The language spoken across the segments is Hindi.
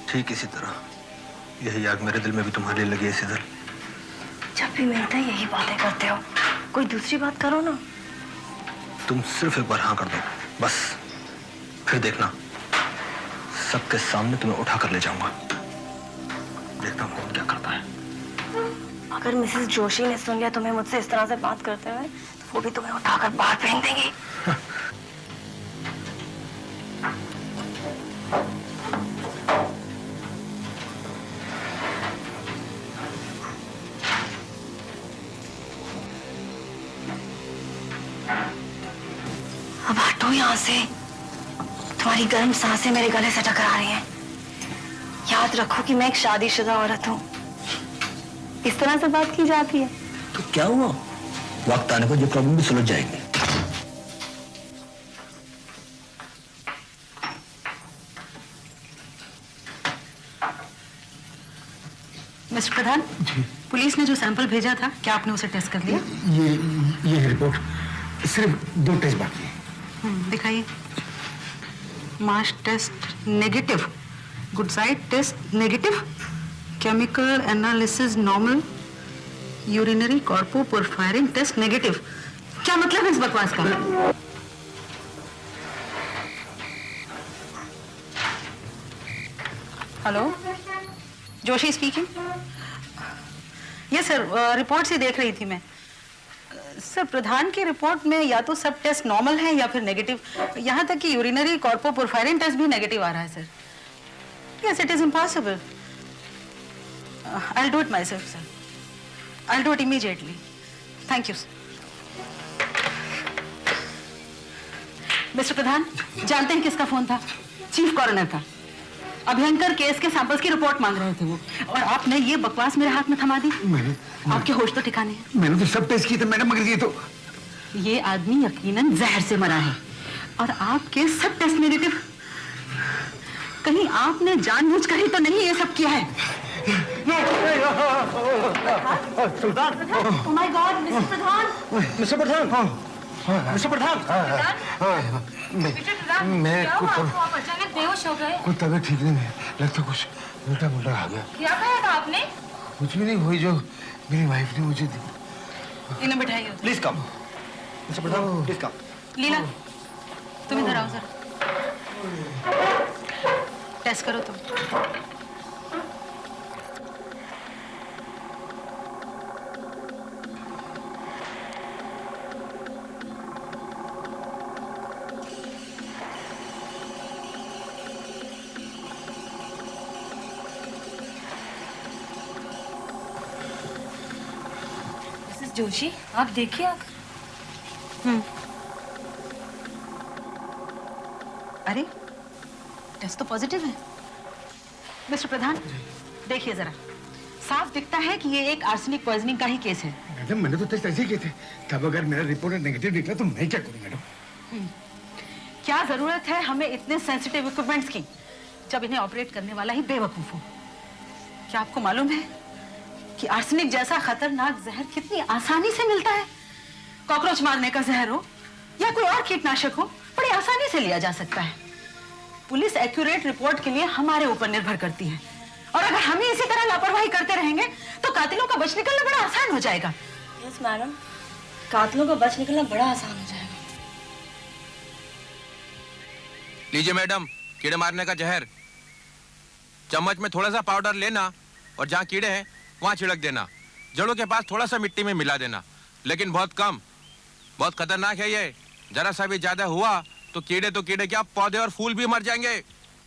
ठीक इसी तरह यही आग मेरे दिल में भी तुम्हारे लिए लगी है सिजल। जब भी मिलते हैं यही बातें करते हो, कोई दूसरी बात करो ना। तुम सिर्फ एक बार हाँ कर दो बस, फिर देखना सबके सामने तुम्हें उठा कर ले जाऊंगा। देखता हूँ कौन क्या करता है। अगर मिसेस जोशी ने सुन लिया तुम्हें मुझसे इस तरह से बात करते हुए, तो वो भी तुम्हें उठाकर बाहर फेंक देंगी। अब हटो यहाँ से, तुम्हारी गर्म सांसें मेरे गले से टकरा रही हैं। याद रखो कि मैं एक शादीशुदा औरत हूँ। इस तरह से बात की जाती है तो क्या हुआ, वक्त आने पर जो प्रॉब्लम भी सुलझ जाएगी। मिस्टर प्रधान, पुलिस ने जो सैंपल भेजा था, क्या आपने उसे टेस्ट कर लिया? ये रिपोर्ट सिर्फ 2 टेस्ट बाकी है। दिखाइए। Mass test negative, good side test negative, chemical analysis normal, urinary coproporphyrin test negative. क्या मतलब है इस बकवास का? Hello, Joshi speaking. Yes sir, report से देख रही थी मैं। सर, प्रधान की रिपोर्ट में या तो सब टेस्ट नॉर्मल है या फिर नेगेटिव। यहाँ तक कि यूरिनरी कॉर्पोपोरफायरिन टेस्ट भी नेगेटिव आ रहा है sir. Yes, it is impossible. I will do it myself sir. I will do it immediately. Thank you sir. Mister Pradhan, जानते हैं किसका फोन था? चीफ कॉरोनर का। अभयंकर केस के सैंपल्स की रिपोर्ट मांग रहे थे वो, और आपने ये बकवास मेरे हाथ में थमा दी। आपके होश तो ठिकाने हैं। मैंने तो सब टेस्ट किए थे मैडम, मगर ये आदमी यकीनन जहर से मरा है, और आपके सब टेस्ट नेगेटिव। कहीं आपने जानबूझकर ही तो नहीं ये सब किया है? Sultan! Oh my God, mister Pradhan! Mister Pradhan! Mister Pradhan! मैं कुछ अचानक बेहोश हो गए। कुछ तबीयत ठीक नहीं है, लगता कुछ उल्टा पुल्टा आ गया। क्या कहा था आपने? कुछ भी नहीं, वही जो मेरी वाइफ ने मुझे दी। इन्हें बिठाइए। Please come. Mister Pradhan, please come. Leela, तुम इधर आओ जरा। टेस्ट करो तुम। जोशी, आप देखिए आकर। अरे, टेस्ट तो पॉजिटिव है। मिस्टर प्रधान, देखिए जरा, साफ दिखता है कि ये एक आर्सेनिक पॉइजनिंग का ही केस है। मैडम, मैंने तो टेस्ट ऐसे ही किए थे। तब अगर मेरा रिपोर्ट नेगेटिव निकला तो मैं क्या करूं मैडम? क्या जरूरत है हमें इतने सेंसिटिव इक्विपमेंट्स की, जब इन्हें ऑपरेट करने वाला ही बेवकूफ हो? क्या आपको मालूम है कि आर्सेनिक जैसा खतरनाक जहर कितनी आसानी से मिलता है? कॉकरोच मारने का जहर हो या कोई और कीटनाशक हो, बड़ी आसानी से लिया जा सकता है। पुलिस एक्यूरेट रिपोर्ट के लिए हमारे ऊपर निर्भर करती है, और अगर हम ही इसी तरह लापरवाही करते रहेंगे तो कातिलों का बच निकलना बड़ा आसान हो जाएगा। यस मैडम, कातिलों का बच निकलना बड़ा आसान हो जाएगा। लीजिए मैडम, कीड़े मारने का जहर। चम्मच में थोड़ा सा पाउडर लेना और जहाँ कीड़े हैं वहाँ छिड़क देना। जड़ों के पास थोड़ा सा मिट्टी में मिला देना, लेकिन बहुत कम। बहुत खतरनाक है ये। जरा सा भी ज्यादा हुआ तो कीड़े क्या, पौधे और फूल भी मर जाएंगे।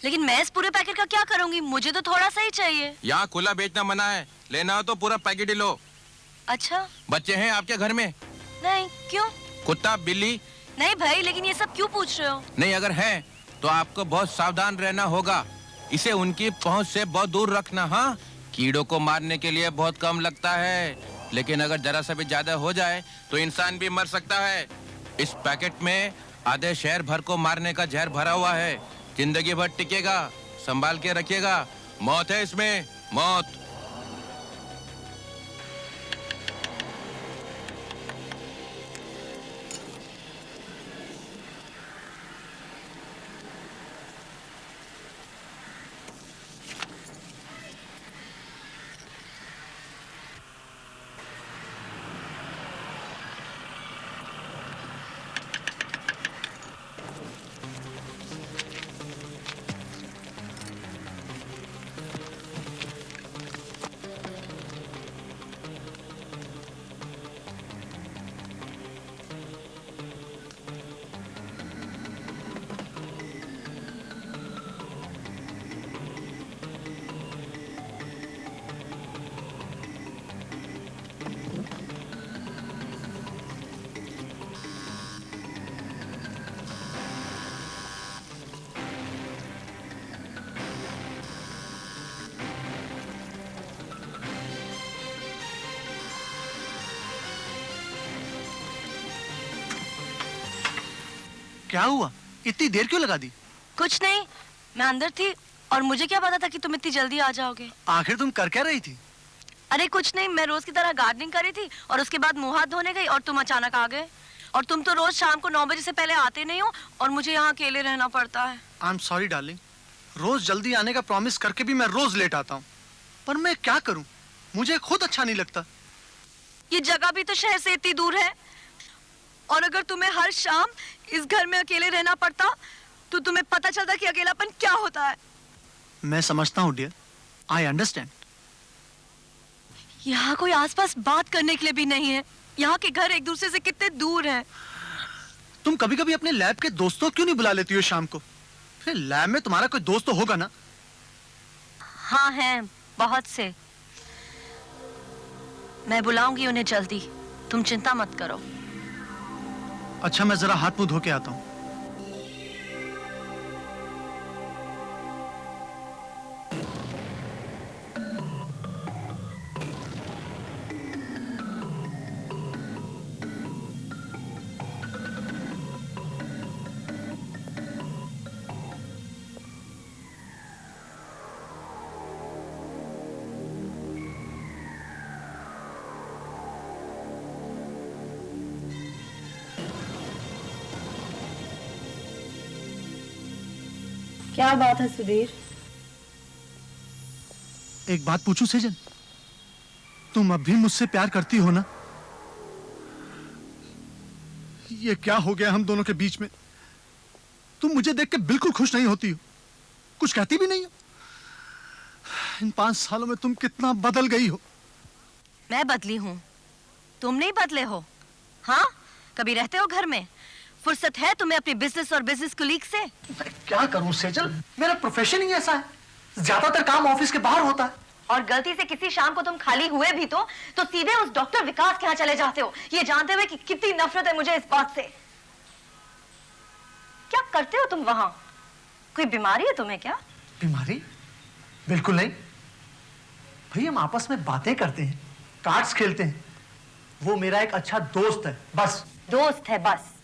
लेकिन मैं इस पूरे पैकेट का क्या करूंगी? मुझे तो थोड़ा सा ही चाहिए। यहाँ खुला बेचना मना है, लेना हो तो पूरा पैकेट ही लो। अच्छा, बच्चे हैं आपके घर में? नहीं। क्यों? कुत्ता बिल्ली? नहीं भाई, लेकिन ये सब क्यों पूछ रहे हो? नहीं, अगर है तो आपको बहुत सावधान रहना होगा। इसे उनकी पहुंच से बहुत दूर रखना। हाँ, कीड़ों को मारने के लिए बहुत कम लगता है, लेकिन अगर जरा सा भी ज्यादा हो जाए तो इंसान भी मर सकता है। इस पैकेट में आधे शहर भर को मारने का जहर भरा हुआ है। जिंदगी भर टिकेगा, संभाल के रखिएगा। मौत है इसमें। मौत। क्या हुआ? इतनी देर क्यों लगा दी? कुछ नहीं, मैं अंदर थी और मुझे क्या पता था कि तुम इतनी जल्दी आ जाओगे। आखिर तुम कर क्या रही थी? अरे कुछ नहीं, मैं रोज की तरह गार्डनिंग कर रही थी और उसके बाद मुंह हाथ धोने गई और तुम अचानक आ गए। और तुम तो रोज शाम को 9 बजे से पहले आते नहीं हो और मुझे यहाँ अकेले रहना पड़ता है। आई एम सॉरी डार्लिंग, रोज जल्दी आने का प्रॉमिस करके भी मैं रोज लेट आता हूँ, पर मैं क्या करूँ, मुझे खुद अच्छा नहीं लगता। ये जगह भी तो शहर से इतनी दूर है और अगर तुम्हें हर शाम इस घर में अकेले रहना पड़ता तो तुम्हें पता चलता कि अकेलापन क्या होता है। मैं समझता हूँ डियर, आई अंडरस्टैंड। यहाँ कोई आसपास बात करने के लिए भी नहीं है। यहाँ के घर एक दूसरे से कितने दूर हैं। तुम कभी कभी अपने लैब के दोस्तों क्यों नहीं बुला लेती हो शाम को? फिर लैब में तुम्हारा कोई दोस्त तो होगा ना? हाँ हैं, बहुत से। मैं बुलाऊंगी उन्हें जल्दी, तुम चिंता मत करो। अच्छा, मैं जरा हाथ मुंह धो के आता हूँ। क्या बात है सुधीर? एक बात पूछूं सेजन, तुम अब भी मुझसे प्यार करती हो ना? ये क्या हो गया हम दोनों के बीच में? तुम मुझे देख के बिल्कुल खुश नहीं होती हो, कुछ कहती भी नहीं हो। इन 5 सालों में तुम कितना बदल गई हो। मैं बदली हूँ, तुम नहीं बदले हो। हाँ, कभी रहते हो घर में? फुर्सत है तुम्हें अपने बिजनेस और बिजनेस कोलीग से? मैं क्या करूं सेजल, मेरा प्रोफेशन ही ऐसा है। ज्यादातर काम ऑफिस के बाहर होता है। और गलती से किसी शाम को तुम खाली हुए भी तो सीधे उस डॉक्टर विकास के यहाँ चले जाते हो, ये जानते हुए कि कितनी नफरत है मुझे इस बात से। क्या करते हो तुम वहां? कोई बीमारी है तुम्हें क्या? बीमारी? बिल्कुल नहीं भाई, हम आपस में बातें करते हैं, कार्ड्स खेलते हैं। वो मेरा एक अच्छा दोस्त है, बस। दोस्त है बस?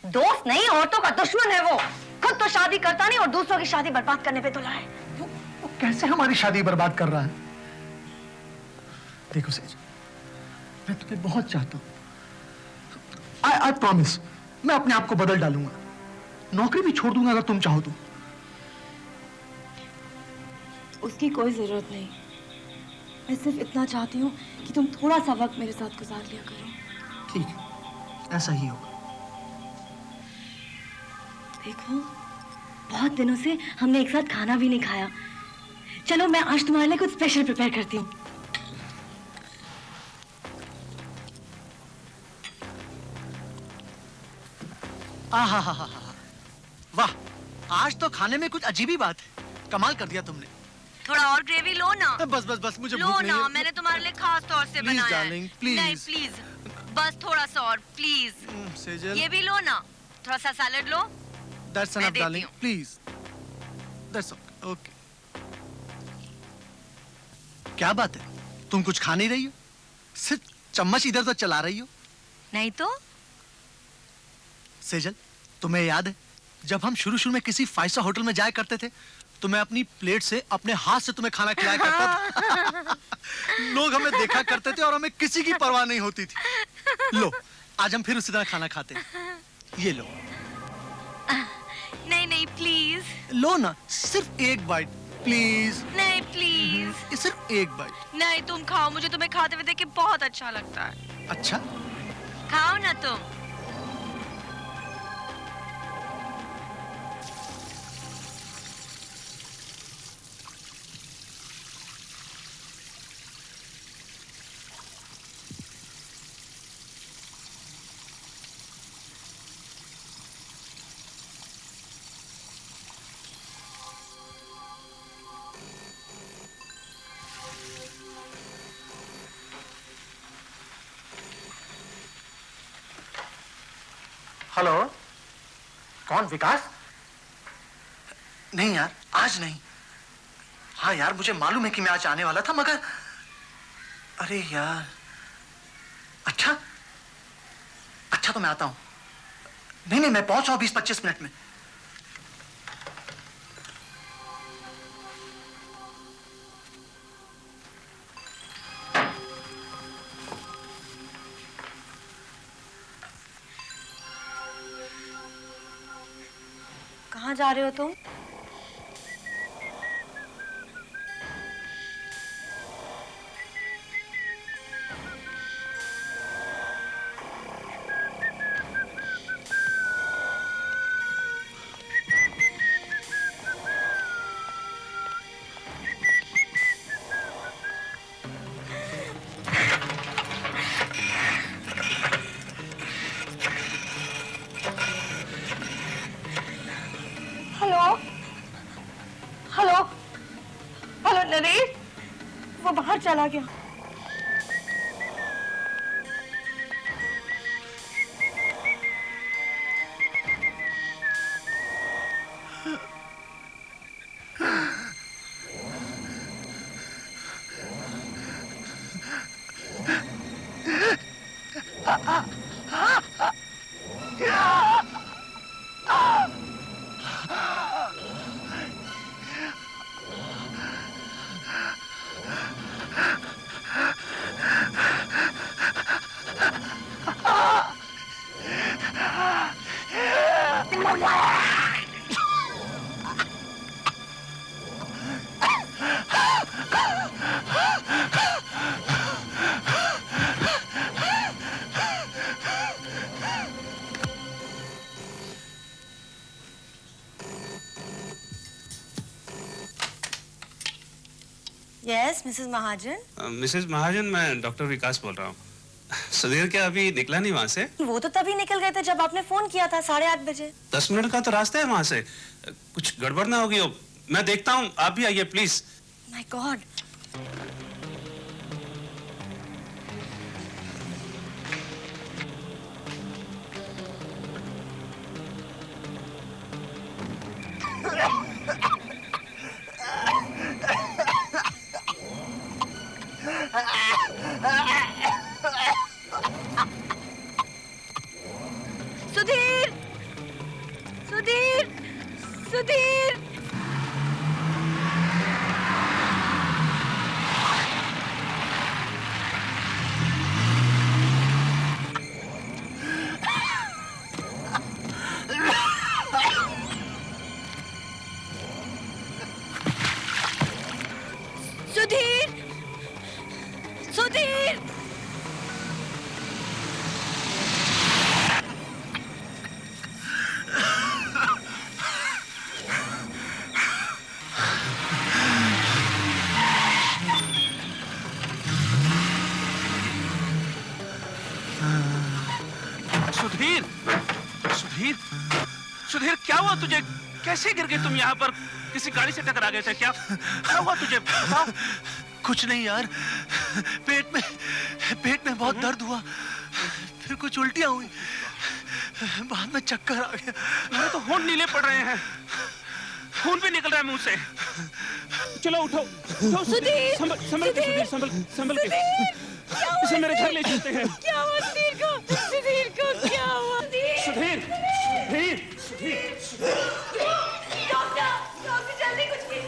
दोस्त नहीं, औरतों का दुश्मन है वो। खुद तो शादी करता नहीं और दूसरों की शादी बर्बाद करने पे तुला है। वो कैसे हमारी शादी बर्बाद कर रहा है? देखो सेज, मैं तुम्हें बहुत चाहता हूं। आई प्रॉमिस, मैं अपने आप को बदल डालूंगा, नौकरी भी छोड़ दूंगा अगर तुम चाहो तो। उसकी कोई जरूरत नहीं, मैं सिर्फ इतना चाहती हूँ कि तुम थोड़ा सा वक्त मेरे साथ गुजार लिया करो। ठीक है, ऐसा ही होगा। देखो, बहुत दिनों से हमने एक साथ खाना भी नहीं खाया। चलो मैं आज तुम्हारे लिए कुछ स्पेशल प्रिपेयर करती हूँ। आहा, वाह, आज तो खाने में कुछ अजीब ही बात है। कमाल कर दिया तुमने। थोड़ा और ग्रेवी लो ना। बस मुझे लो भूख नहीं ना, है। मैंने तुम्हारे लिए खास तौर से Please, बनाया darling, है। please. नहीं प्लीज, बस थोड़ा सा और प्लीज। सेजल, ये भी लो ना, थोड़ा सा सैलेड लो। that's मैं enough, देती darling, हूँ। please. That's okay. क्या बात है, तुम कुछ खा नहीं रही हो? सिर्फ चम्मच इधर तो चला रही हो। नहीं तो? सेजल, तुम्हें याद है जब हम शुरू में किसी 5 स्टार होटल में जाया करते थे तो मैं अपनी प्लेट से अपने हाथ से तुम्हें खाना खिलाया करता था। लोग हमें देखा करते थे और हमें किसी की परवाह नहीं होती थी। लो, आज हम फिर उसी तरह खाना खाते हैं। ये लो। नहीं नहीं प्लीज। लो ना, सिर्फ एक बाइट प्लीज। नहीं प्लीज। सिर्फ एक बाइट। नहीं तुम खाओ, मुझे तुम्हें खाते हुए देख के बहुत अच्छा लगता है। अच्छा, खाओ ना तुम। हेलो, कौन? विकास? नहीं यार, आज नहीं। हाँ यार, मुझे मालूम है कि मैं आज आने वाला था, मगर अरे यार। अच्छा अच्छा, तो मैं आता हूं। नहीं मैं पहुंच रहा हूं 20-25 मिनट में। कहाँ जा रहे हो तुम? हेलो हेलो हेलो नरेश, वो बाहर चला गया। यस मिसेस महाजन। मिसेस महाजन, मैं डॉक्टर विकास बोल रहा हूँ। सुधीर क्या अभी निकला नहीं वहाँ से? वो तो तभी निकल गए थे जब आपने फोन किया था 8:30 बजे। 10 मिनट का तो रास्ता है वहाँ से। कुछ गड़बड़ ना होगी हो। मैं देखता हूँ, आप भी आइए please. My God. Sudhir Sudhir Sudhir. Sudhir Sudhir. Sudhir Sudhir Sudhir, क्या हुआ तुझे? कैसे गिर गए तुम यहाँ पर? किसी गाड़ी से टकरा गए थे क्या? क्या हुआ तुझे बताओ। कुछ नहीं यार, पेट में बहुत दर्द हुआ, फिर कुछ उल्टियां हुई, बाद में चक्कर आ गया। मेरे तो होंठ नीले पड़ रहे हैं, खून भी निकल रहा है मुंह से। चलो उठो उठो। सुधीर, संभल के संभल संभल के। इसे मेरे घर ले चलते हैं। क्या हुआ सुधीर को? सुधीर को क्या हुआ? सुधीर सुधीर सुधीर। डॉक्टर डॉक्टर जल्दी कुछ कीजिए।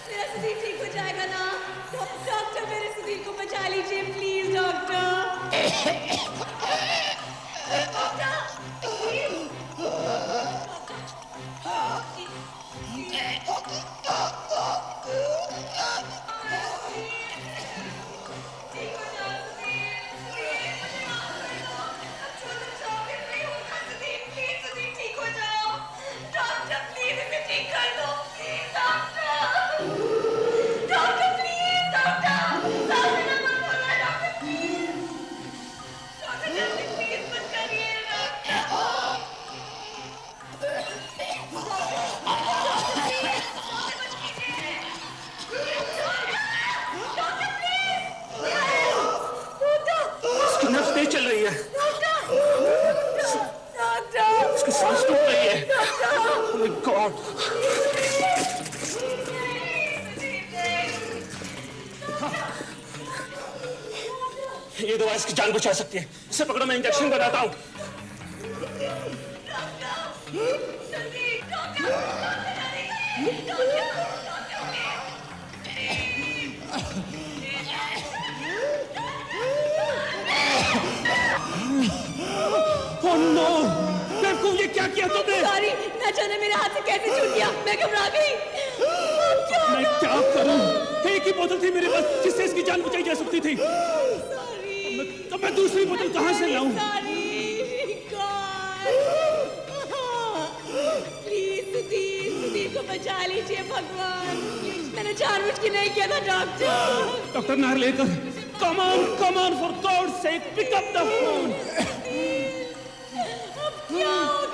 मेरा सुधीर ठीक हो जाएगा ना? डॉक्टर मेरे सुधीर को बचा लीजिए प्लीज डॉक्टर। इसकी नब्ज तेज चल रही है, इसकी सांस टूट रही है। Oh my God! ये दवा इसकी जान बचा सकती है। इसे पकड़ो, मैं इंजेक्शन बनाता हूँ। Oh no! बेवकूफ, ये क्या किया तुमने? सॉरी, ना जाने मेरे हाथ से कैसे छूट गया, मैं घबरा गई। मैं क्या करूं? एक ही बोतल थी मेरे पास जिससे इसकी जान बचाई जा सकती थी। तो मैं दूसरी बोतल कहां से लाऊं? प्लीज सुधीर को बचा लीजिए भगवान। मैंने जानबूझ के नहीं किया था doctor. Doctor Narlekar, come on, for God's sake, pick up the phone.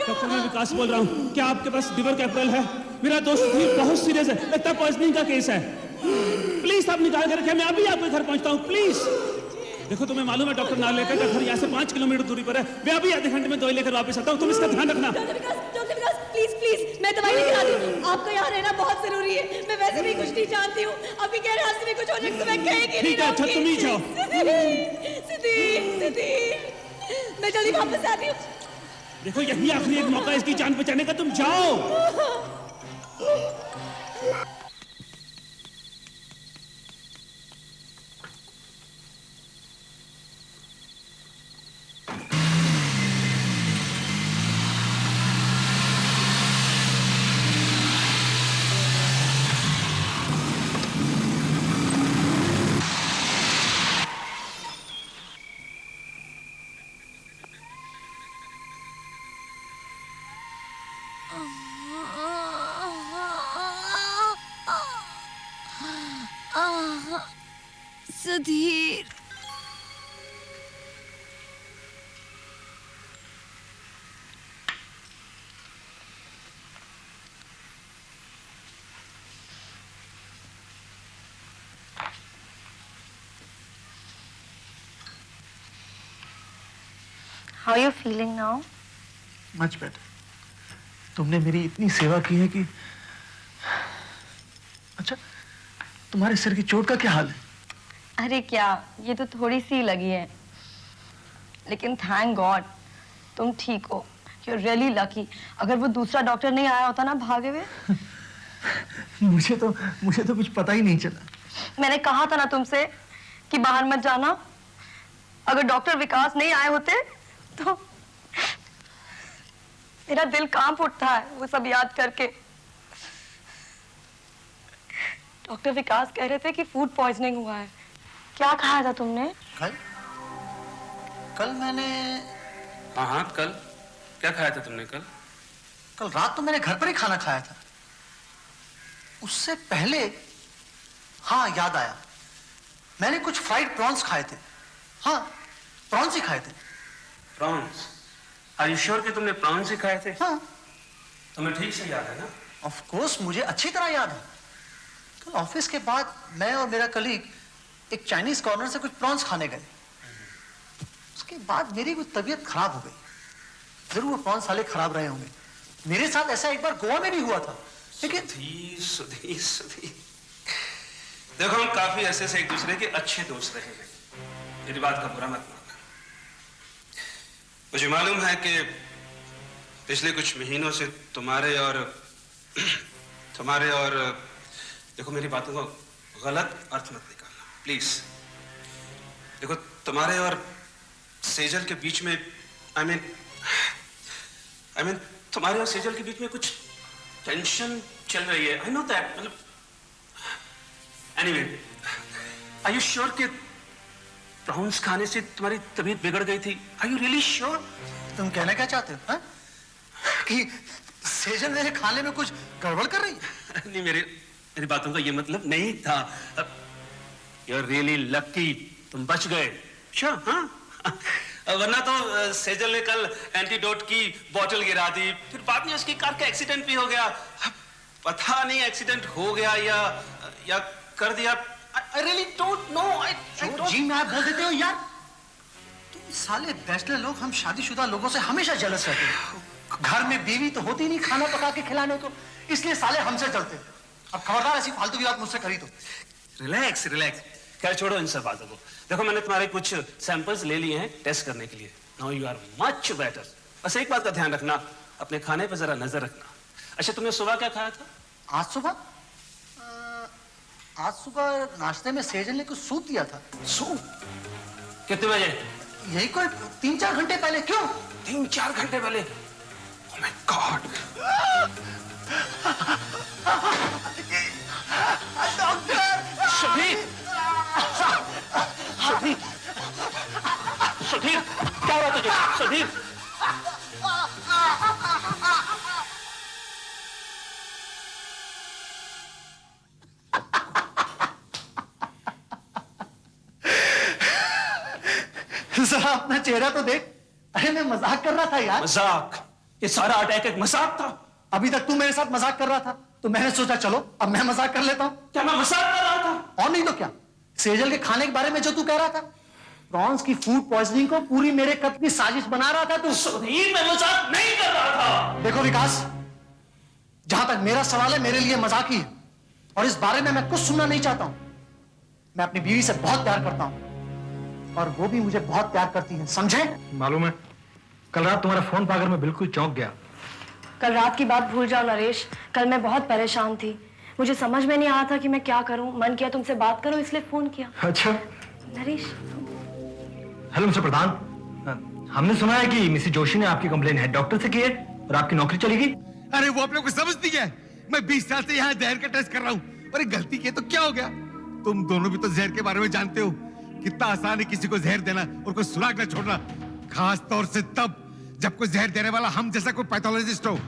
Doctor, मैं विकास बोल रहा हूँ। क्या आपके पास लिवर कैपिटल है? मेरा दोस्त सुधीर बहुत सीरियस है, लगता है पॉइजनिंग का केस है। प्लीज आप निकाल कर रखें, मैं अभी आपके घर पहुंचता हूँ, प्लीज। देखो, तुम्हें मालूम है डॉक्टर नार्लेकर का घर यहाँ से 5 किलोमीटर दूरी पर है। मैं अभी आधे घंटे में दवाई लेकर वापस आता हूँ, तुम इसका ध्यान रखना। डॉक्टर विकास, प्लीज, मैं दवाई लेकर आती हूँ। आपका यहाँ रहना बहुत जरूरी है। मैं वैसे भी कुछ नहीं जानती हूँ, अभी गैर हादसे में कुछ हो जाए तो मैं कहेगी नहीं। ठीक है, अच्छा तुम ही जाओ। सुधीर, मैं जल्दी वापस आती हूँ। देखो, यही आखिरी एक मौका इसकी जान बचाने का, तुम जाओ। Sudhir, how are you feeling now? Much better. तुमने मेरी इतनी सेवा की है कि। अच्छा, तुम्हारे सिर की चोट का क्या हाल है? अरे क्या, ये तो थोड़ी सी लगी है, लेकिन थैंक गॉड तुम ठीक हो। You are really lucky. अगर वो दूसरा डॉक्टर नहीं आया होता ना भागे हुए। मुझे तो कुछ पता ही नहीं चला। मैंने कहा था ना तुमसे कि बाहर मत जाना। अगर डॉक्टर विकास नहीं आए होते तो मेरा दिल कांप उठता है वो सब याद करके। डॉक्टर विकास कह रहे थे कि फूड पॉइजनिंग हुआ है। क्या खाया था तुमने? कल मैंने। हाँ, कल क्या खाया था तुमने? कल रात तो मैंने घर पर ही खाना खाया था। उससे पहले, हाँ याद आया, मैंने कुछ फ्राइड प्रॉन्स खाए थे। हाँ, प्रॉन्स ही खाए थे। प्रॉन्स? Are you sure कि तुमने प्रॉन्स ही खाए थे? हाँ तुम्हें ठीक से याद है ना? ऑफ कोर्स मुझे अच्छी तरह याद है। कल ऑफिस के बाद मैं और मेरा कलीग एक चाइनीज कॉर्नर से कुछ प्रॉन्स खाने गए। उसके बाद मेरी कुछ तबीयत खराब हो गई। जरूर वो प्रॉन्स साले खराब रहे होंगे। मेरे साथ ऐसा एक बार गोवा में भी हुआ था। लेकिन सुधीर देखो, हम काफी अरसे से एक दूसरे के अच्छे दोस्त रहे हैं, मेरी बात का बुरा मत मानना। मुझे मालूम है कि पिछले कुछ महीनों से तुम्हारे और देखो, मेरी बातों को गलत अर्थ मत निकालना प्लीज। देखो, तुम्हारे और सेजल के बीच में आई मीन तुम्हारे और सेजल के बीच में कुछ टेंशन चल रही है। I know that. मतलब एनीवे, आर यू श्योर कि प्रॉन्स खाने से तुम्हारी तबीयत बिगड़ गई थी? Are you really sure? तुम कहना क्या चाहते हो हा? कि सेजल मेरे खाने में कुछ गड़बड़ कर रही है? नहीं, मेरी बातों का ये मतलब नहीं था। यू आर रियली लकी, तुम बच गए। श्योर? हाँ, वरना तो सेजल ने कल एंटीडोट की बोतल गिरा दी, फिर बाद में उसकी कार का एक्सीडेंट भी हो गया। पता नहीं एक्सीडेंट हो गया या कर दिया। I really don't know. जी मैं आप बोल देते हो यार। तुम साले बैचलर लोग हम शादीशुदा लोगों से हमेशा जेलस रहते हैं। घर में बीवी तो होती नहीं खाना पका के खिलाने को, इसलिए साले हमसे जलते। अब खबरदार ऐसी फालतू की बात मुझसे करी तो। रिलैक्स। खैर छोड़ो इन सब बातों को। देखो, मैंने तुम्हारे कुछ सैंपल्स ले लिए हैं टेस्ट करने के लिए। Now you are much better. बस एक बात का ध्यान रखना, अपने खाने पर जरा नजर रखना। अच्छा, तुमने सुबह क्या खाया था? आज सुबह नाश्ते में सेजल ने कुछ सूप दिया था। सूप? कितने बजे? यही कोई 3-4 घंटे पहले। क्यों? 3-4 घंटे पहले? ओह माय गॉड। डॉक्टर! सुधीर, क्या हुआ तुझे? सुधीर, जरा अपना चेहरा तो देख। अरे मैं मजाक कर रहा था यार। मजाक? ये सारा अटैक एक मजाक था? अभी तक तू मेरे साथ मजाक कर रहा था तो मैंने सोचा चलो अब मैं मजाक कर लेता हूँ। क्या मैं मजाक कर रहा था? और नहीं तो क्या। सेजल के खाने के बारे में जो तू कह रहा था, प्रॉन्स की फूड पॉइजनिंग को पूरी मेरे कत्ल की साजिश बना रहा था तू। सुधीर, मैं मजाक नहीं कर रहा था। देखो विकास, जहां तक मेरा सवाल है मेरे लिए मजाक ही है और इस बारे में मैं कुछ सुनना नहीं चाहता हूं। मैं अपनी बीवी से बहुत प्यार करता हूं और वो भी मुझे बहुत प्यार करती है, समझे? मालूम है, कल रात तुम्हारा फोन पाकर मैं बिल्कुल चौंक गया। कल रात की बात भूल जाओ नरेश। कल मैं बहुत परेशान थी, मुझे समझ में नहीं आ रहा था कि मैं क्या करूं। मन किया तुमसे बात करूं, इसलिए फोन किया। अच्छा नरेश। हेलो मिस्टर प्रधान, हमने सुना है कि मिसेस जोशी ने आपकी कंप्लेन हेड डॉक्टर से की है और आपकी नौकरी चली गई। अरे वो अपने को समझती है। मैं 20 साल से यहाँ जहर का टेस्ट कर रहा हूँ और एक गलती की तो क्या हो गया? तुम दोनों भी तो जहर के बारे में जानते हो। कितना आसान है किसी को जहर देना और कोई सुराग न छोड़ना, खास तौर से तब जब कोई जहर देने वाला हम जैसा कोई पैथोलॉजिस्ट हो।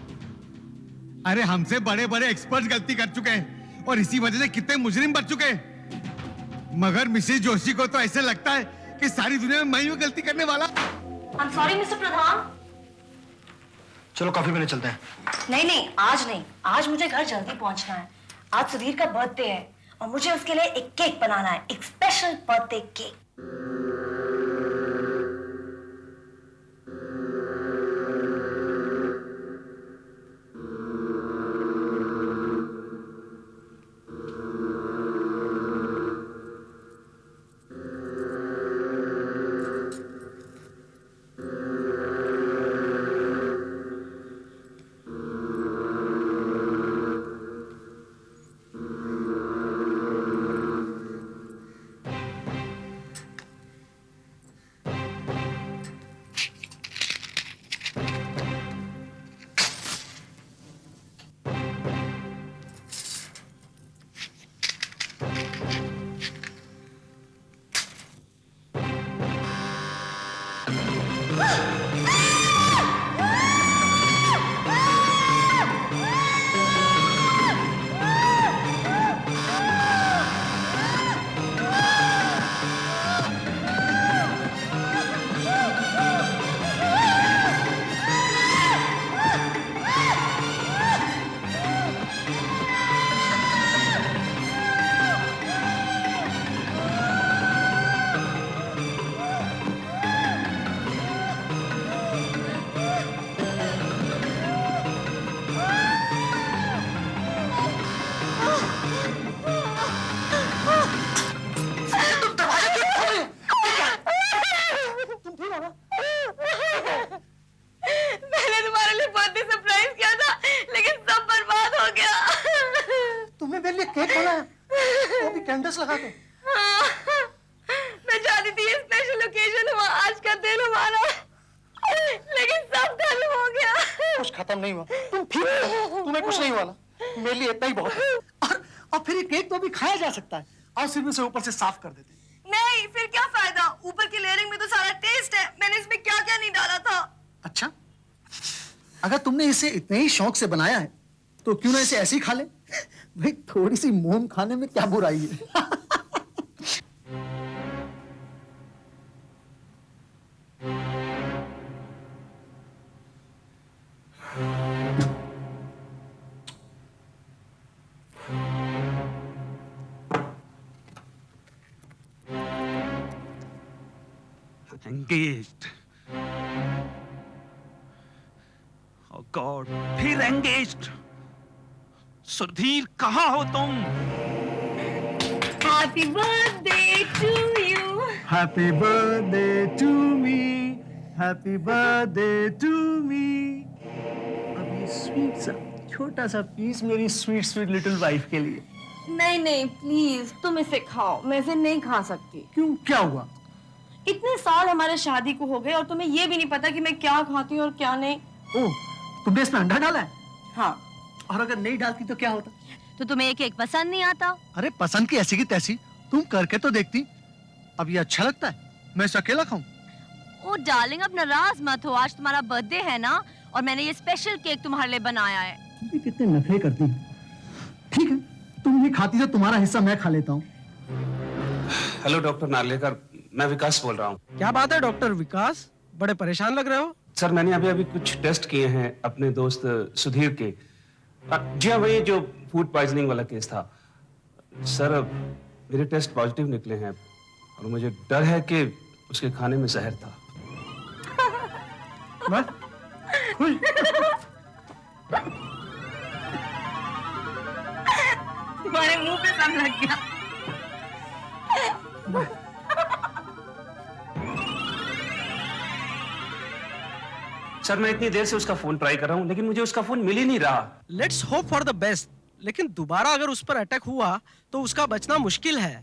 अरे हमसे बड़े बड़े एक्सपर्ट गलती कर चुके हैं और इसी वजह से कितने मुजरिम बच चुके हैं। मगर मिसेस जोशी को तो ऐसे लगता है कि सारी दुनिया में मैं ही गलती करने वाला। I'm sorry, मिस्टर प्रधान। चलो कॉफी पीने चलते हैं। नहीं, आज नहीं। आज मुझे घर जल्दी पहुंचना है। आज सुधीर का बर्थडे है और मुझे उसके लिए एक केक बनाना है, एक स्पेशल बर्थडे केक। ढूंढस लगा के? मैं चाहती थी स्पेशल ओकेजन हुआ, आज का दिन हमारा, लेकिन सब खत्म हो गया। कुछ खत्म नहीं हुआ, तुम ठीक हो, तुम्हें कुछ नहीं हुआ ना, मेरे लिए इतना ही बहुत है। और फिर ये केक तो अभी खाया जा सकता है, आओ सिर्फ इसे ऊपर से साफ कर देते। नहीं, फिर क्या फायदा, ऊपर की लेयरिंग में तो सारा टेस्ट है, मैंने इसमें क्या क्या नहीं डाला था। अच्छा, अगर तुमने इसे इतने ही शौक से बनाया है तो क्यों ना इसे ऐसे ही खा ले। भाई थोड़ी सी मोम खाने में क्या बुराई है। Engaged. Oh God, फिर engaged. सुधीर कहाँ हो तुम? Happy birthday to you. Happy birthday to me, happy birthday to me. अब ये स्वीट सा छोटा सा पीस मेरी स्वीट स्वीट लिटिल वाइफ के लिए। नहीं नहीं प्लीज, तुम इसे खाओ, मैं इसे नहीं खा सकती। क्यों, क्या हुआ? इतने साल हमारे शादी को हो गए और तुम्हें ये भी नहीं पता कि मैं क्या खाती हूँ और क्या नहीं। ओह, तुमने इसमें अंडा डाला है? हाँ। और अगर नहीं डालती तो क्या होता? तो तुम्हें एक पसंद नहीं आता? अरे पसंद की ऐसी की तैसी, तुम करके तो देखती। अब ये अच्छा लगता है, मैं इसे अकेला खाऊं? ओ डार्लिंग, अब नाराज मत हो, आज तुम्हारा बर्थडे है ना, और मैंने ये स्पेशल केक तुम्हारे लिए बनाया है। तुम कितने नखरे करती हो। ठीक है, तुम भी खाती तो तुम्हारा हिस्सा मैं खा लेता हूँ। हेलो डॉक्टर नार्लेकर, मैं विकास बोल रहा हूँ। क्या बात है डॉक्टर विकास, बड़े परेशान लग रहे हो। सर मैंने अभी कुछ टेस्ट किए हैं अपने दोस्त सुधीर के। जी हाँ, वही जो फूड पॉइजनिंग वाला केस था। सर मेरे टेस्ट पॉजिटिव निकले हैं और मुझे डर है कि उसके खाने में जहर था। तुम्हारे मुंह पे दम लग गया। सर मैं इतनी देर से उसका फोन ट्राई कर रहा हूँ लेकिन मुझे उसका फोन मिल ही नहीं रहा। Let's hope for the best, लेकिन दोबारा अगर उस पर अटैक हुआ तो उसका बचना मुश्किल है।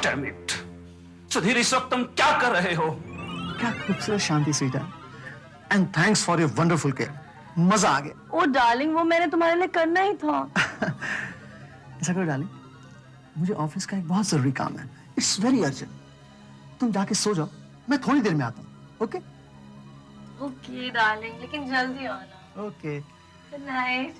Damn it! सुधीर इस वक्त तुम क्या कर रहे हो? क्या खूबसूरत शांति sweetie, and thanks for your wonderful care, मजा आ गया। ओ डार्लिंग, वो मैंने तुम्हारे लिए करना ही था। ऐसा करो डार्लिंग, मुझे ऑफिस का एक बहुत जरूरी काम है, इट्स वेरी अर्जेंट। तुम जाके सो जाओ, मैं थोड़ी देर में आता हूँ। ओके ओके डार्लिंग, लेकिन जल्दी आना। Okay, good night.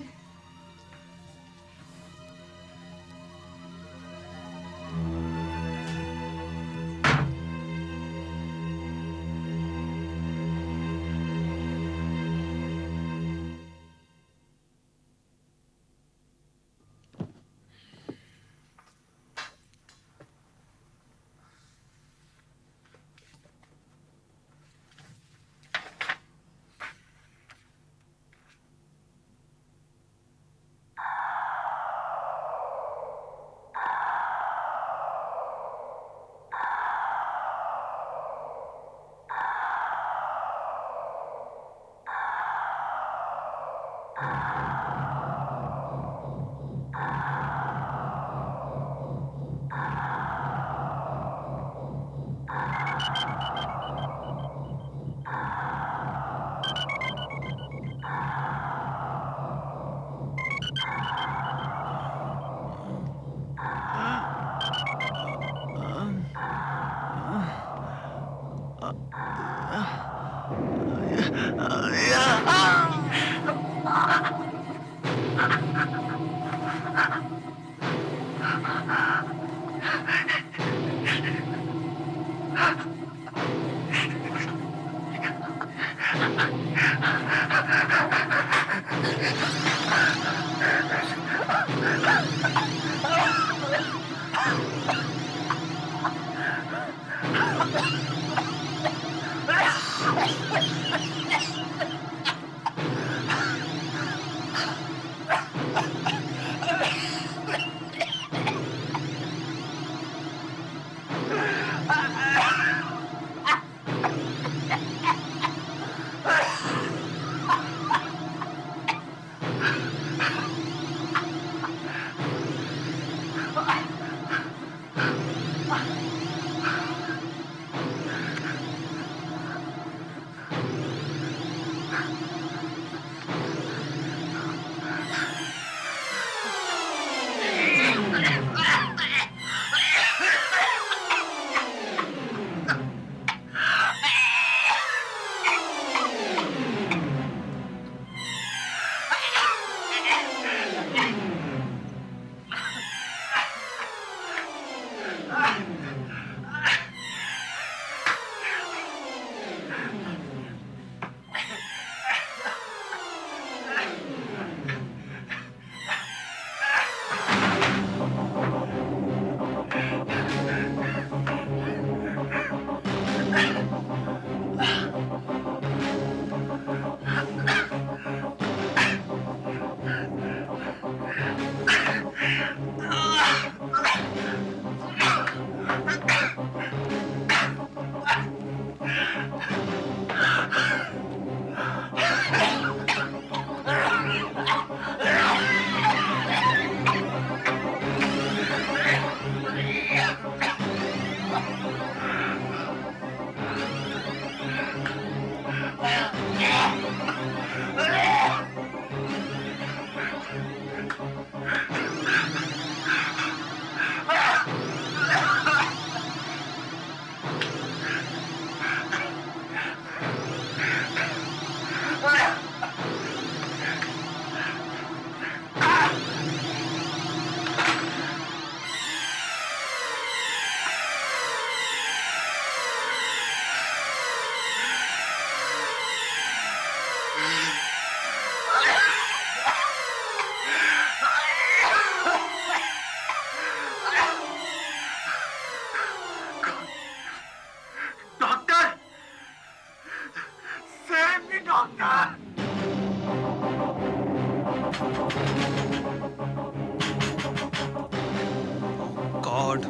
गॉड,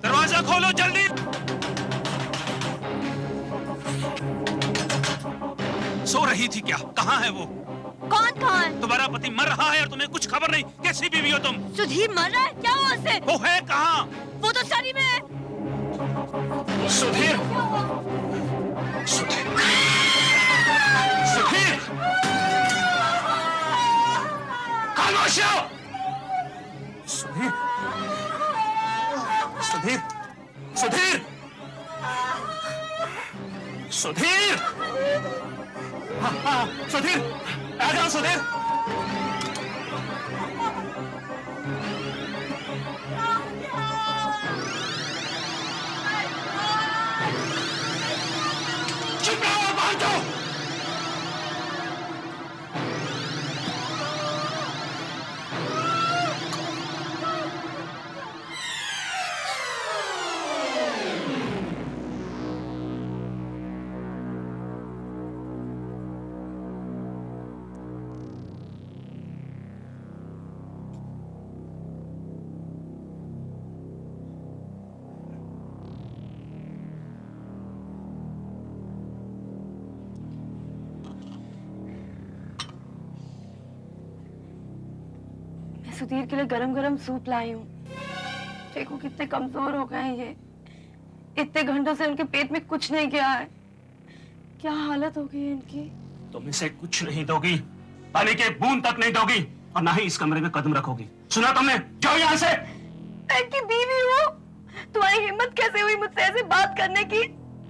दरवाजा खोलो जल्दी। सो रही थी क्या? कहाँ है वो? कौन? तुम्हारा पति मर रहा है और तुम्हें कुछ खबर नहीं। कैसी बीवी हो तुम? सुधीर मर रहा है? क्या हुआ उसे? वो है कहाँ? वो तो सरी में है। सुधीर, सुधीर, सुधीर, खामोश हो। सुधीर, सुधीर, सुधीर, सुधीर, हाँ, सुधीर, आ जाओ सुधीर। चुप रहो, बाहर जाओ। सुधीर के लिए गरम गरम सूप लाई हूँ। देखो कितने कमजोर हो गए हैं ये। इतने घंटों से उनके पेट में कुछ नहीं गया है। क्या हालत हो गई है इनकी। तुम इसे कुछ नहीं दोगी, पानी के बूंद तक नहीं दोगी और ना ही इस कमरे में कदम रखोगी। सुना तुमने? जाओ यहाँ से। मैं की बीवी हूँ। तुम्हारी हिम्मत कैसे हुई मुझसे ऐसे बात करने की?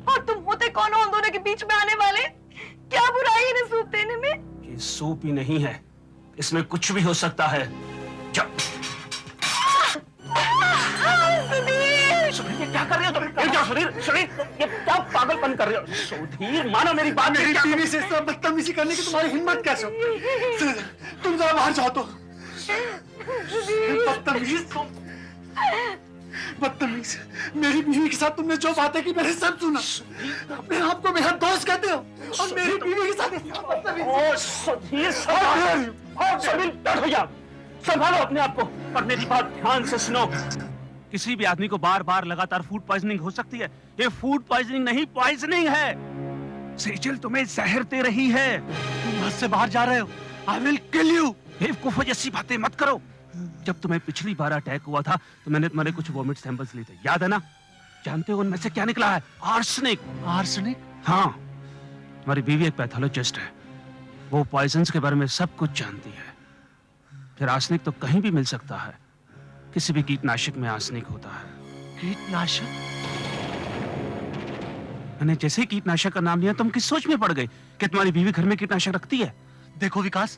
और तुम होते कौन हो उन दोनों के बीच में आने वाले? क्या बुराई है इन्हें सूप देने में? ये सूप ही नहीं है, इसमें कुछ भी हो सकता है। जाओ। सुधीर, ये क्या कर रहे हो तुम? जाओ सुधीर, सुधीर, ये क्या पागलपन कर रहे हो? सुधीर, मानो मेरी बात। मेरी बीवी से सब बदतमीजी करने की तुम्हारी हिम्मत कैसे? तुम जरा बाहर जाओ तो। बदतमीज तुम, बदतमीज। मेरी बीवी के साथ तुमने जो बातें की मैंने सब सुना। अपने आप को मेरा दोस्त कहते हो और मेरी बीवी के साथ ओ सुधीर, सुधीर, डर हो जाओ। संभालो अपने आप को और मेरी बात ध्यान से सुनो। किसी भी आदमी को बार बार लगातार फूड पॉइजनिंग हो सकती है। ये फूड पॉइजनिंग नहीं, पॉइजनिंग है। सेजल तुम्हें जहर दे रही है। तुम यहाँ से बाहर जा रहे हो। I will kill you. बेवकूफों जैसी बातें मत करो। जब तुम्हें पिछली बार अटैक हुआ था तो मैंने तुम्हारे कुछ वोमिट सैंपल्स लिए थे, याद है ना? जानते हो उनमें से क्या निकला है? आर्सेनिक। आर्सेनिक? हाँ, तुम्हारी बीवी एक पैथोलॉजिस्ट है। वो पॉइजन्स के बारे में सब कुछ जानती है। फिर आर्सेनिक तो कहीं भी मिल सकता है। किसी भी कीटनाशक में आर्सेनिक होता है। कीटनाशक? मैंने जैसे ही कीटनाशक का नाम लिया तुम किस सोच में पड़ गई कि तुम्हारी बीवी घर में कीटनाशक रखती है? देखो विकास,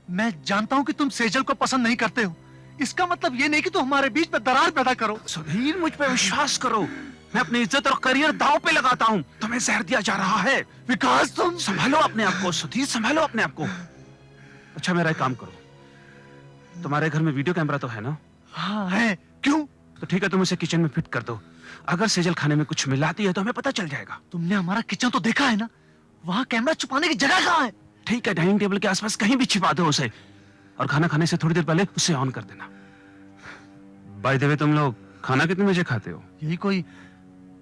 मैं जानता हूं कि तुम सेजल को पसंद नहीं करते हो। इसका मतलब ये नहीं कि तुम हमारे बीच में दरार पैदा करो। सुधीर, मुझ पे विश्वास करो। मैं अपनी इज्जत और करियर दांव पे लगाता हूँ। तुम्हें जहर दिया जा रहा है। विकास, तुम संभालो अपने आप को। सुधीर, संभालो अपने आप को। अच्छा, मेरा एक काम करो, तुम्हारे घर में वीडियो कैमरा तो है ना? हाँ है। क्यों? तो ठीक है, तुम इसे किचन में फिट कर दो। अगर सेजल खाने में कुछ मिलाती है तो हमें पता चल जाएगा। तुमने हमारा किचन तो देखा है ना? वहाँ कैमरा छुपाने की जगह कहाँ है? ठीक है, डाइनिंग टेबल के आसपास कहीं भी छिपा दो उसे और खाना खाने से थोड़ी देर पहले उसे ऑन कर देना। बाय द वे, तुम लोग खाना कितने बजे खाते हो? यही कोई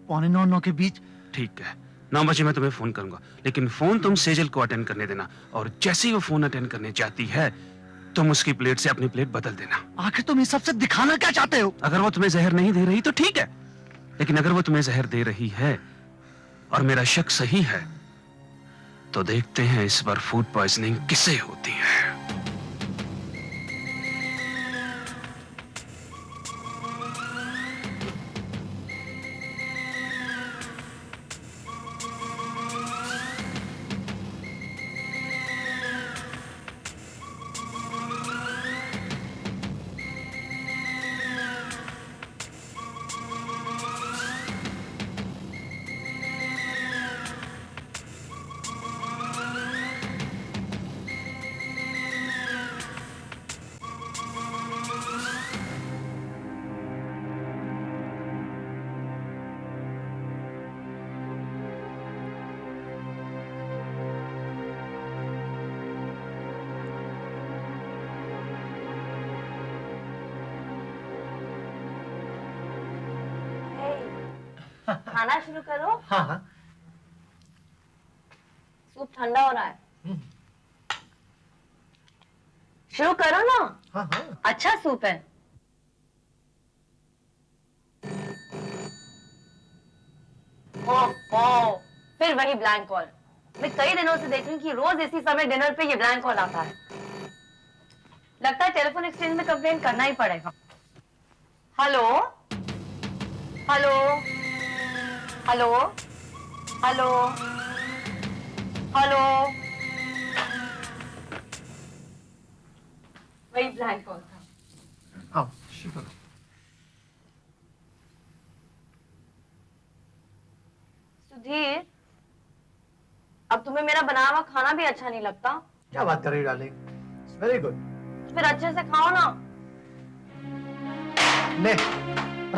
8:45 के बीच। ठीक है, 9 बजे मैं तुम्हें फोन करूंगा, लेकिन फोन तुम सेजल को अटेंड करने देना और जैसे ही वो फोन अटेंड करने जाती है तुम उसकी प्लेट से अपनी प्लेट बदल देना। आखिर तुम इस सबसे दिखाना क्या चाहते हो? अगर वो तुम्हें जहर नहीं दे रही तो ठीक है, लेकिन अगर वो तुम्हें जहर दे रही है और मेरा शक सही है तो देखते हैं इस बार फूड पॉइजनिंग किसे होती है। खाना शुरू करो। हाँ हाँ। सूप ठंडा हो रहा है। शुरू करो ना। हाँ हाँ। अच्छा सूप है। ओह, फिर वही ब्लैंक कॉल। मैं कई दिनों से देख रही हूँ कि रोज इसी समय डिनर पे ये ब्लैंक कॉल आता है। लगता है टेलीफोन एक्सचेंज में कंप्लेन करना ही पड़ेगा। Hello hello hello hello hello, वही ब्लैंक कॉल था। आओ शुरू करो। सुधीर, अब तुम्हें मेरा बनाया हुआ खाना भी अच्छा नहीं लगता? क्या बात कर रही हो डार्लिंग? Very good. फिर अच्छे से खाओ ना। ले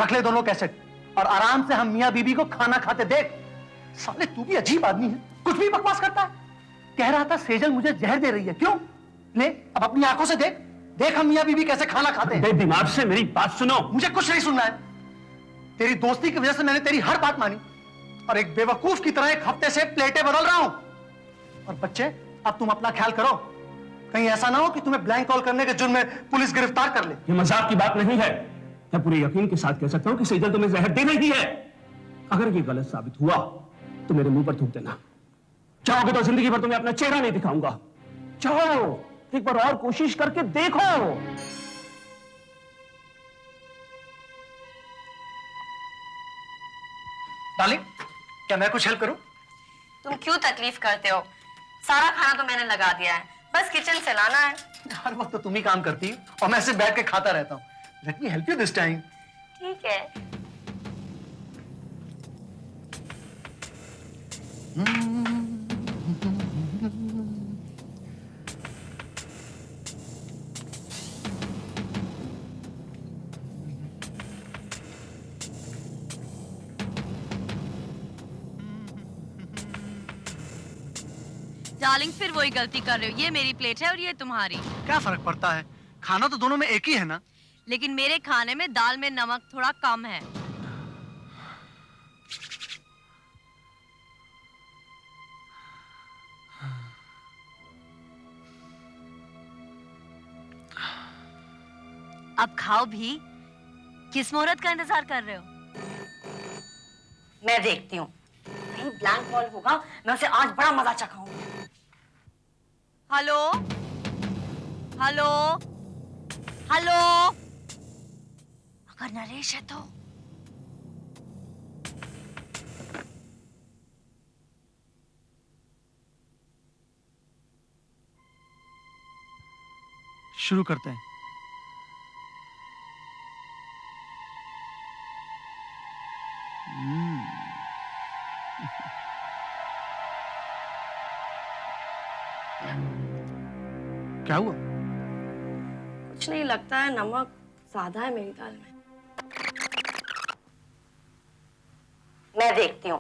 रख ले दोनों कैसेट और आराम से हम मियां बीबी को खाना खाते देख। साले तू भी अजीब आदमी है, कुछ भी बकवास करता है। कह रहा था सेजल मुझे जहर दे रही है, क्यों? ले अब अपनी आंखों से देख, देख हम मियां बीबी कैसे खाना खाते हैं। दिमाग से मेरी बात सुनो। मुझे कुछ नहीं सुनना है। तेरी दोस्ती की वजह से मैंने तेरी हर बात मानी और एक बेवकूफ की तरह एक हफ्ते से प्लेटें बदल रहा हूं। और बच्चे, अब तुम अपना ख्याल करो, कहीं ऐसा ना हो कि तुम्हें ब्लैंक कॉल करने के जुर्म में पुलिस गिरफ्तार कर ले। ये मजाक की बात नहीं है। मैं पूरे यकीन के साथ कह सकता हूं कि सेजल तुम्हें जहर दे रही है। अगर ये गलत साबित हुआ तो मेरे मुंह पर थूक देना। चाहोगे तो जिंदगी भर तुम्हें अपना चेहरा नहीं दिखाऊंगा। चाहो एक बार और कोशिश करके देखो। डार्लिंग, क्या मैं कुछ हेल्प करूं? तुम क्यों तकलीफ करते हो? सारा खाना तो मैंने लगा दिया है, बस किचन से लाना है। हर वक्त तो तुम ही काम करती हो और मैं सिर्फ बैठ के खाता रहता हूं। Let me help you this time. ठीक है। डार्लिंग, फिर वही गलती कर रहे हो। ये मेरी प्लेट है और ये तुम्हारी। क्या फर्क पड़ता है? खाना तो दोनों में एक ही है ना। लेकिन मेरे खाने में दाल में नमक थोड़ा कम है। अब खाओ भी। किस मुहूर्त का इंतजार कर रहे हो? मैं देखती हूँ, कहीं ब्लैंक कॉल होगा, मैं उसे आज बड़ा मजा चखाऊंगी। हेलो हेलो हेलो, अगर नरेश है तो। शुरू करते हैं। क्या हुआ? कुछ नहीं, लगता है नमक ज्यादा है मेरी दाल में। मैं देखती हूँ,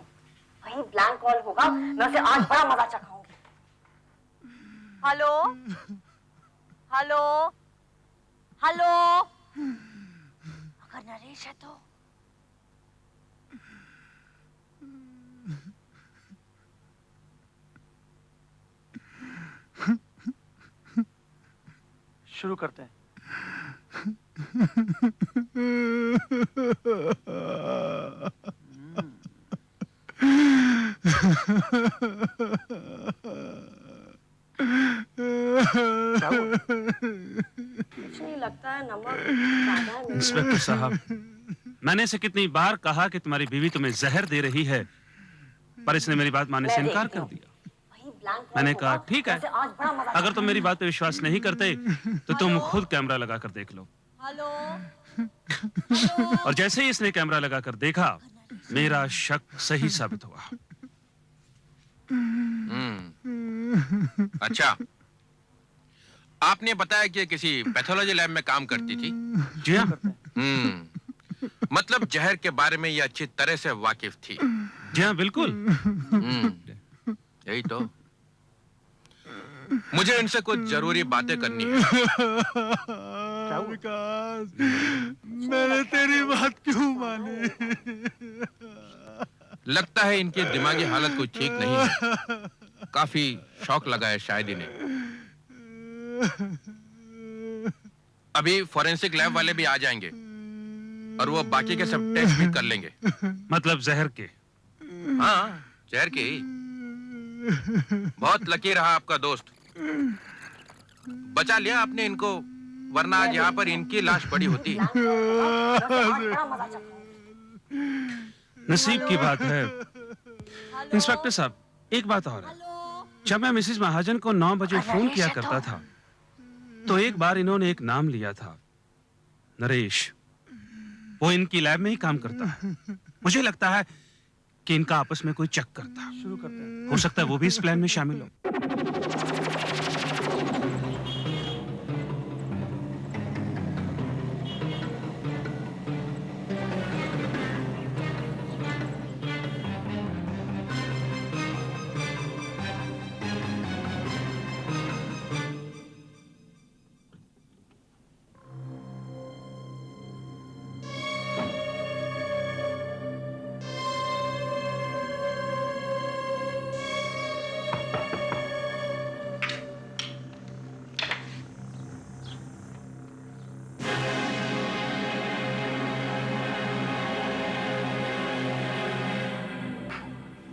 वही ब्लैंक कॉल होगा, मैं उसे आज बड़ा मजा चखाऊंगी। हेलो हेलो हेलो, अगर नरेश है तो। शुरू करते हैं। कुछ नहीं, लगता है नमक ज्यादा है मेरी। इंस्पेक्टर साहब, मैंने इसे कितनी बार कहा कि तुम्हारी बीवी तुम्हें जहर दे रही है, पर इसने मेरी बात मानने से इनकार कर दिया। मैंने कहा ठीक है, अगर तुम मेरी बात पे विश्वास नहीं करते तो तुम खुद कैमरा लगाकर देख लो। हेलो और जैसे ही इसने कैमरा लगाकर देखा, मेरा शक सही साबित हुआ। अच्छा, आपने बताया कि किसी पैथोलॉजी लैब में काम करती थी? जी हाँ। मतलब जहर के बारे में ये अच्छी तरह से वाकिफ थी। जी हाँ बिल्कुल। यही तो, मुझे इनसे कुछ जरूरी बातें करनी है। विकास, मैंने तेरी बात क्यों मानी? लगता है इनकी दिमागी हालत कोई ठीक नहीं है। काफी शौक लगा है शायद इन्हें। अभी फॉरेंसिक लैब वाले भी आ जाएंगे और वो बाकी के सब टेस्ट भी कर लेंगे। मतलब जहर के? हाँ, जहर के ही। बहुत लकी रहा आपका दोस्त, बचा लिया आपने इनको, वरना आज यहाँ पर इनकी लाश पड़ी होती। नसीब की बात है। इंस्पेक्टर साहब, एक बात और है। जब मैं मिसेस महाजन को 9 बजे फोन किया करता था तो एक बार इन्होंने एक नाम लिया था, नरेश। वो इनकी लैब में ही काम करता है। मुझे लगता है कि इनका आपस में कोई चक्कर था। शुरू करते हैं। हो सकता है वो भी इस प्लान में शामिल हो।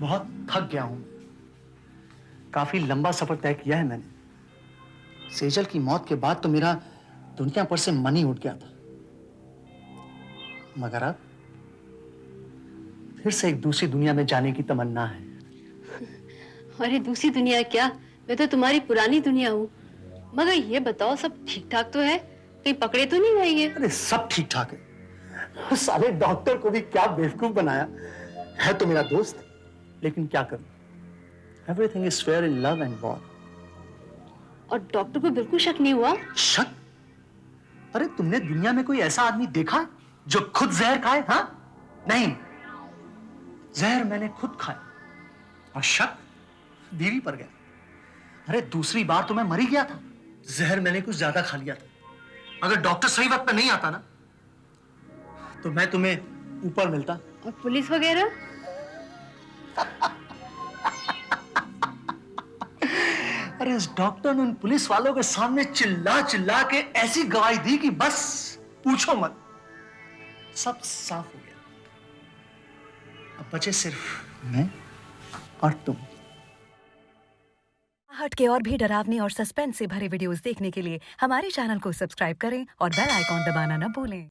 बहुत थक गया हूं। काफी लंबा सफर तय किया है मैंने। सेजल की मौत के बाद तो मेरा दुनिया पर से मन ही उठ गया था, मगर अब फिर से एक दूसरी दुनिया में जाने की तमन्ना है। अरे दूसरी दुनिया क्या, मैं तो तुम्हारी पुरानी दुनिया हूँ। मगर ये बताओ, सब ठीक ठाक तो है? कहीं पकड़े तो नहीं गए? अरे सब ठीक ठाक है। साले डॉक्टर को भी क्या बेवकूफ बनाया है। तो मेरा दोस्त, लेकिन क्या करूं? Everything is fair in love and war. और डॉक्टर को बिल्कुल शक नहीं हुआ? शक? अरे तुमने दुनिया में कोई ऐसा आदमी देखा जो खुद जहर खाए? हाँ? नहीं, जहर मैंने खुद खाया और शक बीवी पर गया। अरे दूसरी बार तो मैं मर ही गया था। जहर मैंने कुछ ज्यादा खा लिया था। अगर डॉक्टर सही वक्त पे नहीं आता ना तो मैं तुम्हें ऊपर मिलता। और पुलिस वगैरह? अरे इस डॉक्टर ने उन पुलिस वालों के सामने चिल्ला चिल्ला के ऐसी गवाही दी कि बस पूछो मत। सब साफ हो गया। अब बचे सिर्फ मैं और तुम। हट के और भी डरावनी और सस्पेंस से भरे वीडियोस देखने के लिए हमारे चैनल को सब्सक्राइब करें और बेल आइकॉन दबाना न भूलें।